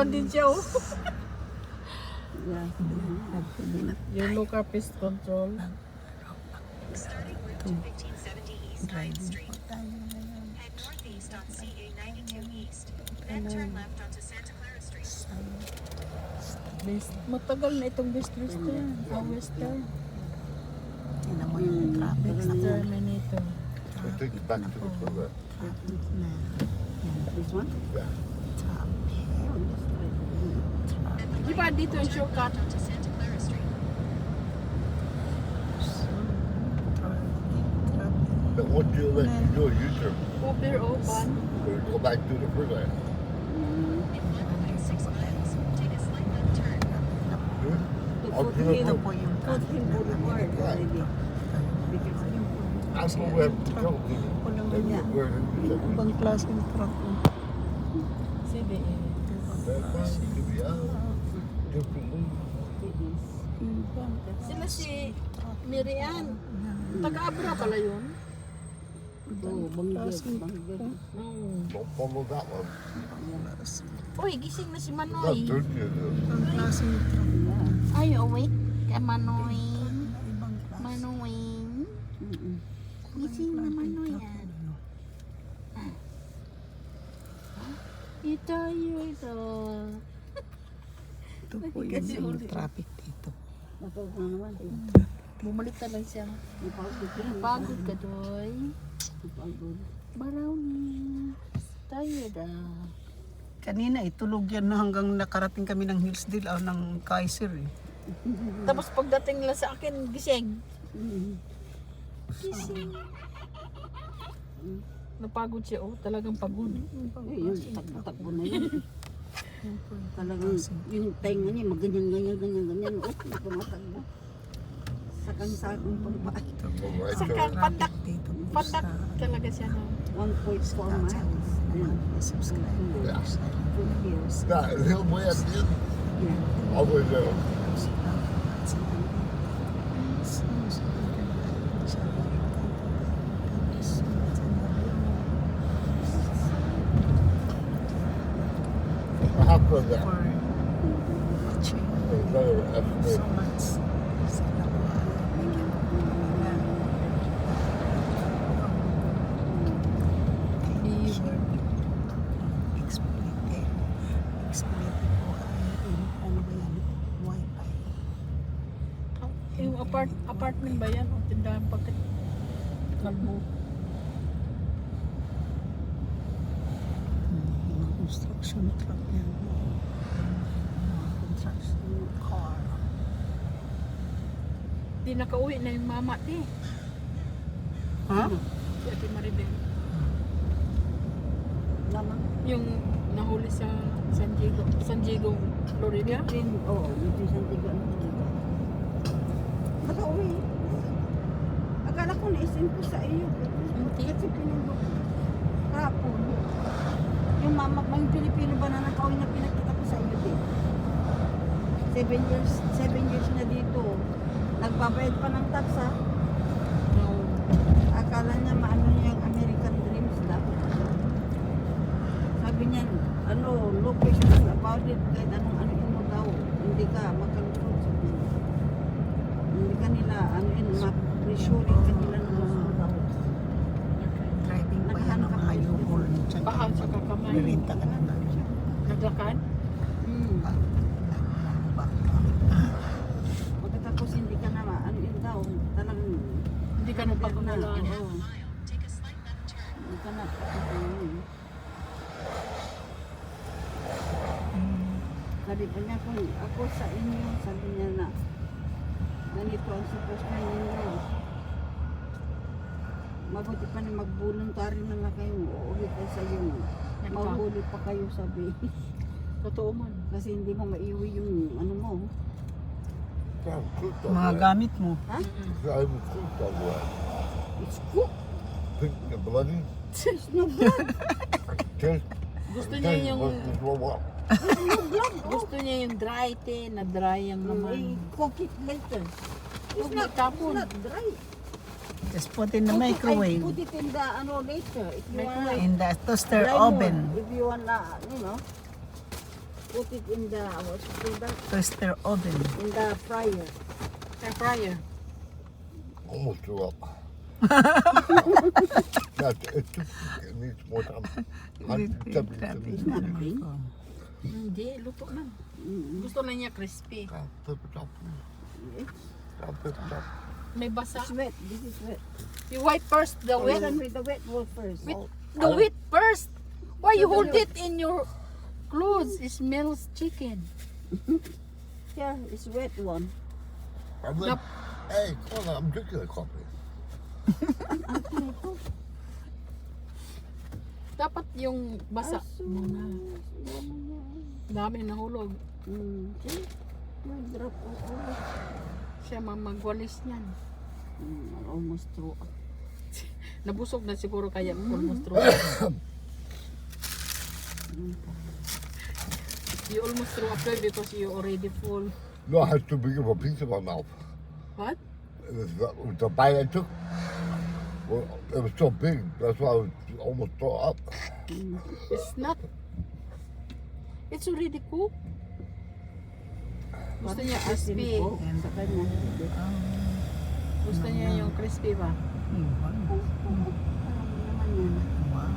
Din siya oh. Yeah. Yung local pest control. Starting route to 1570 East 9th Street. Head northeast on CA 92 East. Then turn left onto Santa Clara Street. Best. Matagal na itong best western. Western. Tingnan mo yung traffic sa Western Manito. I take it back to the river. traffic na. This one? Yeah. Traffic. Di ba dito yung shortcut? Onto Santa Clara Street. But what do you let you do? U-turn. Uber open. Or go back to the freeway. In 1.6 miles, take a slight left turn. I'll do Ito it. po yung Foothill Boulevard already. Because I'm going to have to go to niya. where Ibang klaseng truck. CBA. Sila si Miriam. Taga-Abra pala yun. Klaseng Don't follow that one. Uy, gising na si Not Manoy. dirty it is. Ibang klaseng truck. Ay, awake ka Manoy. Ibang klase. Manoy. Gising na Manoy yan. Ito yun ito. Ito po yung traffic dito. napagod naman. Bumalik na lang siya. Napagod ka na. Pagod ka, Doy. Napagod. Baraw ni. Tired ah. Kanina itulog yan na hanggang nakarating kami ng Hillsdale o ng Kaiser eh. Tapos pagdating lang sa akin, gising. Gising. Napagod siya, oh. Talagang pagod. Yung takbo-takbo na yun. Talagang yung tenga niya, ganyan. Oh, tumatakbo. Sakang-sakang pambaay. Right Saka there. pandak. Dito po Pandak talaga siya, no? 1.4 miles. Ayan. subscribe. Yeah. 2 years. That hill way at the end, Yeah. all the way there. How could that? For watching Another so estimate. much. Sana po bigyan po nila. Explain po ano ba yan? Wi-Fi. Yung apartment ba yan? O tindahan pagkat kalbo. Mga construction truck yan. Mga construction car. Di nakauwi na yung mama, di. Ha? Si Ate Maribel. Lamang. Yung nahuli sa San Diego, Florida. Between Santiago and Manila. Nakauwi. Akala ko na-send ko sa iyo. Hindi. Kasi pinulog. Hapon. Yung mama, yung Pilipino ba na nakauwi na pinakita ko sa iyo din. 7 years na dito. Nagbabayad pa ng tax ha. No. Akala niya maano niya yung American dreams daw. Sabi niya, no questions about it. Kahit anong mo daw. Hindi ka makalutod. Sabi niya. Hindi ka nila, ma-reassuring ka nila na gusto daw. Driving pa yan ang mga U-Haul. Bahal sa kakamay. Nirinta ka naman. Naglakad? Pagkatapos hindi ka na daw. Talagang Hindi ka napagkunalaan. Oo. Take a slight left turn. Hindi ka na. Sabi pa niya kung ako sa inyo, sabi niya na ganito ang sitwasyon ninyo. Mabuti pa na mag-voluntary na nga kayo. Uuwi kayo sa iyo. Mahuli pa kayo sabi. Totoo man. Kasi hindi mo maiwi yung ano mo. I'm cooked on Mga that. gamit mo. Ha? I'm cooked on that. It's cooked. Pink and bloody. It's no blood. Taste. Gusto niya taste yung must blow up. It's no blood. gusto niya yung dry tea na dry yung laman. Cook it later. It's Huwag not, magtapon. it's not dry. Just put in the I microwave. put it in the later. If you wanna In the toaster dry more. oven. If you wanna, put it in the, what's it called that? Toaster oven. In the fryer. Air fryer. Almost threw up. It needs more time. Grabe naman ko. Hindi, luto na. Gusto lang niya crispy. Flip it up. It's Flip it up. May basa. wet. This is wet. You wipe first the Wet wet. with the wet wool first. The wet first. Why you hold it in your clothes? It smells chicken. Yeah, it's wet one. I'm like, hey, come on, I'm drinking the coffee. Dapat yung basa muna. Dami nahulog. See? May drop of oil. Siya magwalis niyan. I almost threw up. Nabusog na siguro kaya almost throw. You almost threw up there because you already full. No, I had too big of a piece in my mouth. What? It was the bite I took. Well, it was so big. That's why I was almost throw up. It's not. It's already cooked. Gusto niya crispy. Sa kanya. Gusto niya yung crispy ba? Naman yan. Wow.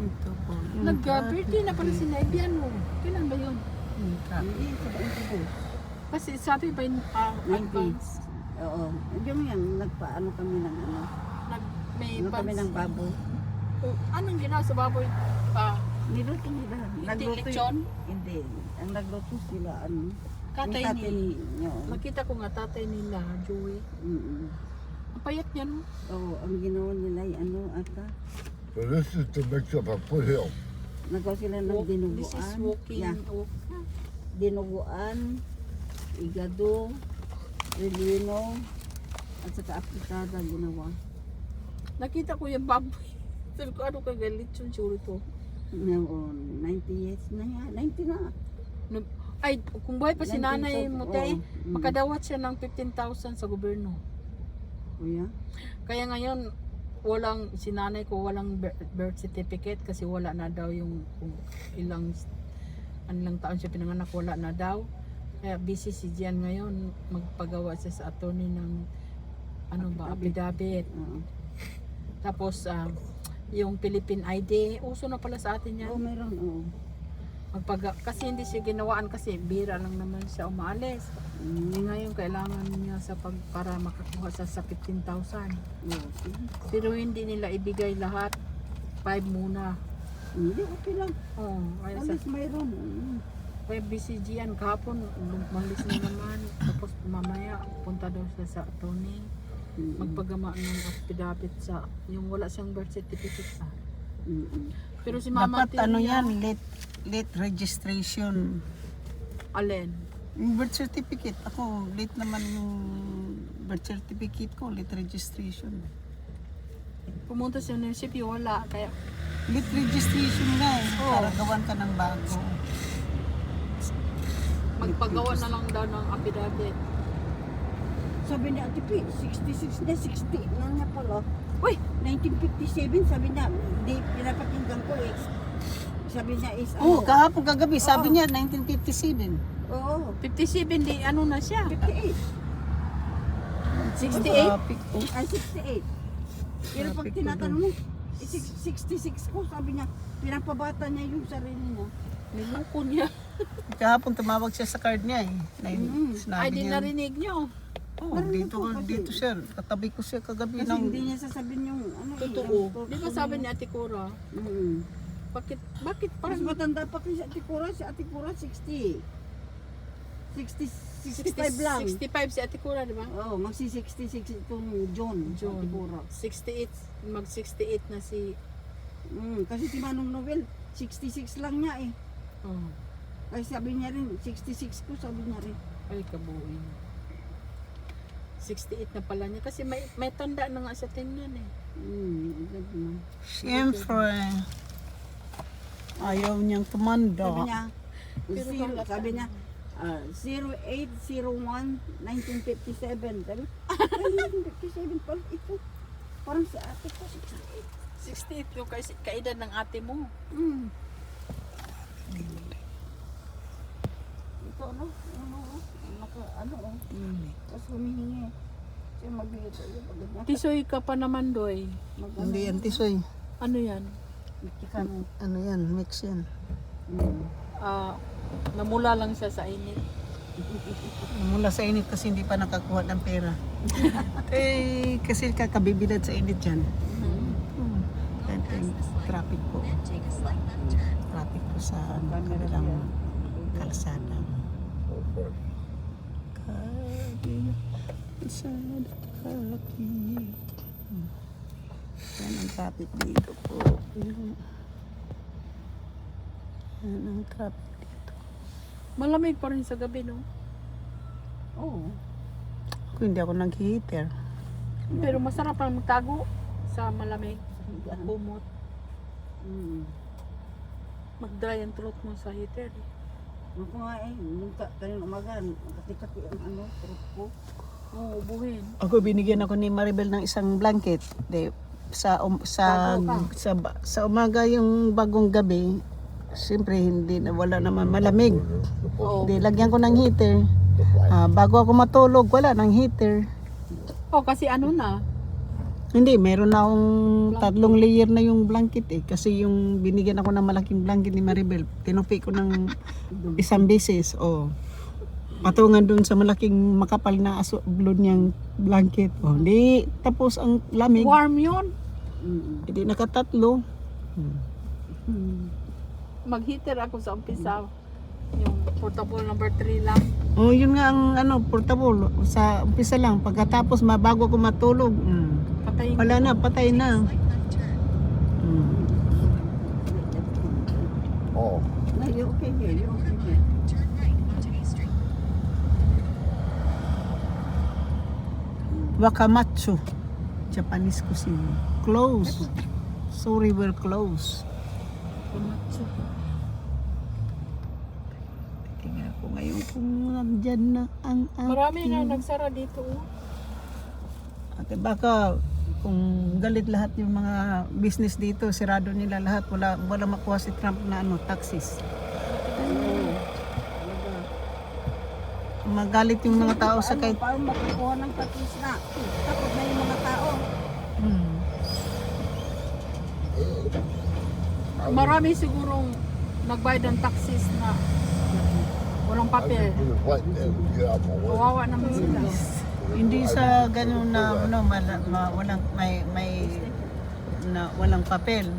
Ito po. Nag-birthday na pala si Naibi. Ano? Kailan ba yun? Hindi, sa bain Kasi sabi ba yung advance? Oo. Yung yan, nagpaano kami ng ano. May Ano kami ng baboy. Anong ginawa sa baboy? Niluto nila. Hindi Nagluto lechon? Hindi. Ang nagluto sila, ano. Tatay yung ni... niyo. Nakita ko nga tatay nila, Joey. Ang payat niya, no? Oo, ang ginawa nila ay ano ata. So this is the mix of a foothill. Nagawa sila ng dinuguan. This is walking. Yeah. Dinuguan, igado, relino, at saka apritada ginawa. Nakita ko yung baboy. Sabi ko, ano ka galit yung sure to? No, 90 years na yan. 90 na. Ay, kung buhay pa si 19 nanay mo, te, oo. makadawat siya ng 15,000 sa gobyerno. Kuya? Kaya ngayon, si nanay ko walang birth certificate kasi wala na daw yung kung ilang taon siya pinanganak, wala na daw. Kaya busy si Gian ngayon, magpagawa siya sa attorney ng affidavit. Oo. Tapos, yung Philippine ID, uso na pala sa atin yan. Oo, meron. Oo. Kasi hindi siya ginawaan kasi bira lang naman siya umaalis. Ngayon kailangan niya para makakuha sa 15,000. Oo. Pero hindi nila ibigay lahat. 5 muna. Hindi, okay lang. Oh, kaya Alis mayroon. kaya BCG yan kahapon lumalis na naman. Tapos mamaya punta daw siya sa attorney. Magpagama ng affidavit sa yung wala siyang birth certificate pa. Pero si Mama Dapat ano Tia, yan, late registration. Alin? Yung birth certificate, ako late naman yung birth certificate ko, late registration. Pumunta sa munisipyo, wala. Kaya Late registration nga eh, para gawan ka ng bago. magpagawa na lang daw ng affidavit. Sabi niya, Ate P, 66 na, 60 na niya pala. Uy! 1957, sabi niya, hindi, pinapakinggan ko eh. Sabi niya is, Oo, kahapon kagabi, sabi niya 1957. Oo, 57 di ano na siya? 58. 68? Traffic po. Ay, 68. Pero pag Traffic ko tinatanong mo, 66 ko, sabi niya, pinapabata niya yung sarili niya. Niluko niya. Kahapon tumawag siya sa card niya eh. Ay, Sinabi di niya, narinig niyo. oh, dito siya, katabi ko siya kagabi Kasi ng... hindi niya sasabihin yung ano. Totoo. Di ba sabi ni Ate Cora, bakit Mas parang matanda pa kasi si Ate Cora 60. 65 lang. 65 si Ate Cora, di ba? Oo, magsi-66 itong John. Ate Cora. 68, mag-68 na si... Kasi si Manong Noel, 66 lang niya eh. Oh, Kasi sabi niya rin, 66 ko, sabi niya rin. ay kabuuin. 68 na pala niya. Kasi may tanda na nga sa tingnan eh. Agad na. Siyempre, ayaw niyang tumanda. Sabi niya, Pero sabi niya, 0801 1957. Sabi, ay, 1957 pala ito. Parang si ate ko, 68 yung kaedad ng ate mo. Mm. Ito ano? Ano? Tapos humihingi. Siya magbigay sa'yo. Pag Tisoy ka pa naman, Doy. Hindi yan tisoy. Ano yan? Chicken. Ano yan, mix yan. Ah, namula lang siya sa init. Mula sa init kasi hindi pa nakakuha ng pera. Eh, kasi kakabibilad sa init yan. Kahit yung traffic po. Then take a slight left turn. Traffic po sa kabilang kalsada. Of course. Kalsada, traffic. Yan ang traffic dito po. Yan ang traffic dito. Malamig pa rin sa gabi, no? Oo. Ako hindi ako nag-heater. Pero masarap lang magtago sa malamig. Bumot. Mm. Mag-dry ang throat mo sa heater. Ako nga nung kanina umaga, nakati-kati ang throat ko. Oo, ubuhin. Ako binigyan ako ni Maribel ng isang blanket. Sa umaga yung bagong gabi, siyempre hindi na wala naman malamig. Oo. Di lagyan ko ng heater. Bago ako matulog, wala ng heater. Oh, kasi ano na, Hindi, meron na akong 3 layer na yung blanket eh. Kasi yung binigyan ako ng malaking blanket ni Maribel, tinupi ko ng isang beses. Oh. Patungan dun sa malaking makapal na blue niyang blanket. Oh, di, tapos ang lamig. warm yun. Hindi nakatatlo. Mag-heater ako sa umpisa. Yung portable number 3 lang. Oh, yun nga ang portable. Sa umpisa lang. Pagkatapos, bago ako matulog. Patayin. Wala na, patay na. Slight left turn. Oh, No, you okay here, you okay here. Turn right onto A Street. Wakamatsu. Japanese cuisine. Close. Sorry, we're close. Tingnan ko ngayon kung nandyan na ang Marami na nagsara dito. Oh. Ate, baka kung galit lahat yung mga business dito, sirado nila lahat. Wala makuha si Trump na taxes. Magalit yung mga tao sa kahit... Paano makukuha ng patis na? Tapos na yung mga tao. Marami sigurong nagbayad ng taxes na walang papel. Kawawa naman sila. Hindi sa ganun na walang walang papel.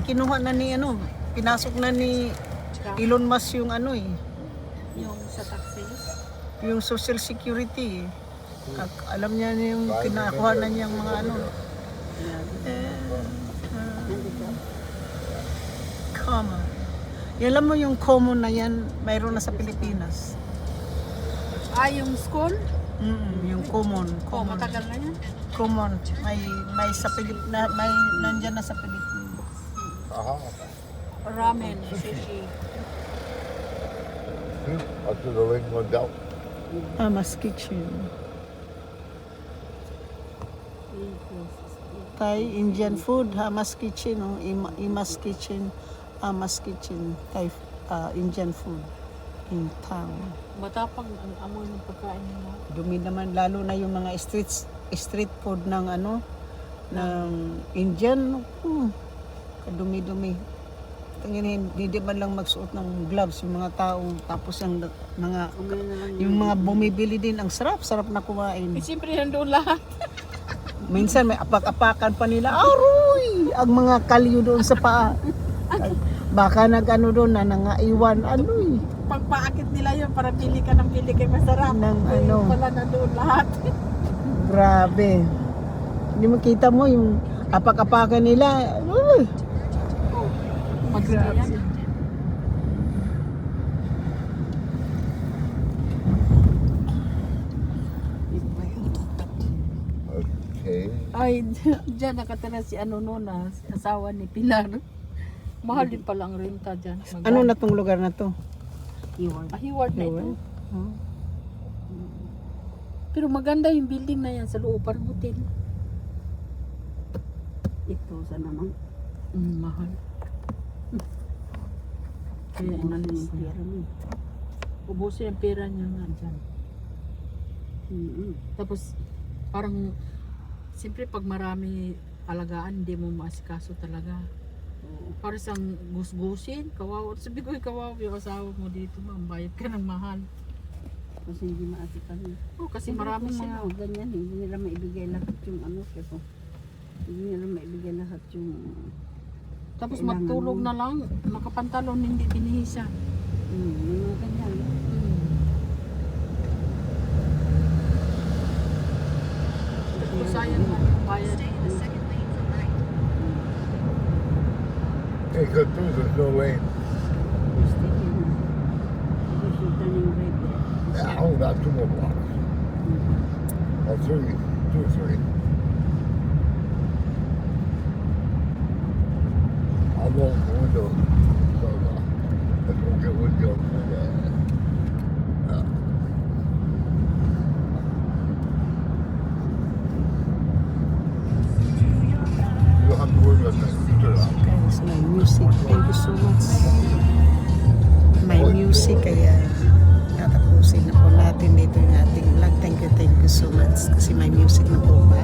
Kinuha na ni pinasok na ni Elon Musk yung Yung sa taxes. yung Social Security. Alam niya na yung kinakuha na niyang mga common. Alam mo yung common na yan, mayroon na sa Pilipinas. Yung school? Yung common. Oh, matagal na yan. Common. May sa may nandiyan na sa Pilipinas. Ramen, sushi. After the rain went down. Hamas Kitchen. Thai Indian food, Hamas Kitchen, Imas Kitchen, Hamas Kitchen, Thai Indian food in town. Matapang ang amoy ng pagkain nila. Dumi naman lalo na yung mga street food ng ng Indian. Kadumi-dumi. Tingin hindi man lang magsuot ng gloves yung mga tao, tapos yung mga bumibili din ang sarap na kumain. Siyempre nandun lahat. Minsan may apak-apakan pa nila. Aroy! Ang mga kalyo doon sa paa. Baka doon na nangaiwan. Pagpaakit nila yun para pili ka ng pili kay masarap. Wala nandun lahat. Grabe. Hindi makita mo yung apak-apakan nila. Uy! Grabe. Okay. Ay, dyan nakatira si Nona, asawa ni Pilar. Mahal din pala ang renta dyan. Ano na tong lugar na to? Hiward na ito. Oh. Pero maganda yung building na yan sa loob, parang hotel. Ito sa naman. Mahal. Kaya Ubusin inalis yung niya. pera mo. Ubusin ang pera niya nga dyan. Mm-mm. Tapos, parang, siyempre pag marami alagaan, hindi mo maasikaso talaga. Oo. Para siyang gusgusin, kawawa. Sabi ko, kawawa yung asawa mo dito, ma'am. Bayad ka ng mahal. Kasi hindi maasikan. Oh, kasi Siyempre, marami kung sila. mga ganyan, hindi nila maibigay lahat yung ano, pero hindi nila maibigay lahat yung Tapos kailangan magtulog mo. na lang, nakapantalon, hindi binihisa. yung mga ganyan. Tapos sayang na yung bayad. Stay in the second lane from right. Hey, good through, there's no lane. Stay here na. Because you're turning right there. Yeah, oh, not 2 more blocks. Or 3, 2 or 3. I'll roll the window. So, let's go get window. You don't have to worry about that. Turn it off. Guys, my music. Thank you so much. My music, kaya tatapusin na po natin dito yung ating vlog. Thank you so much. Kasi may music na po ba?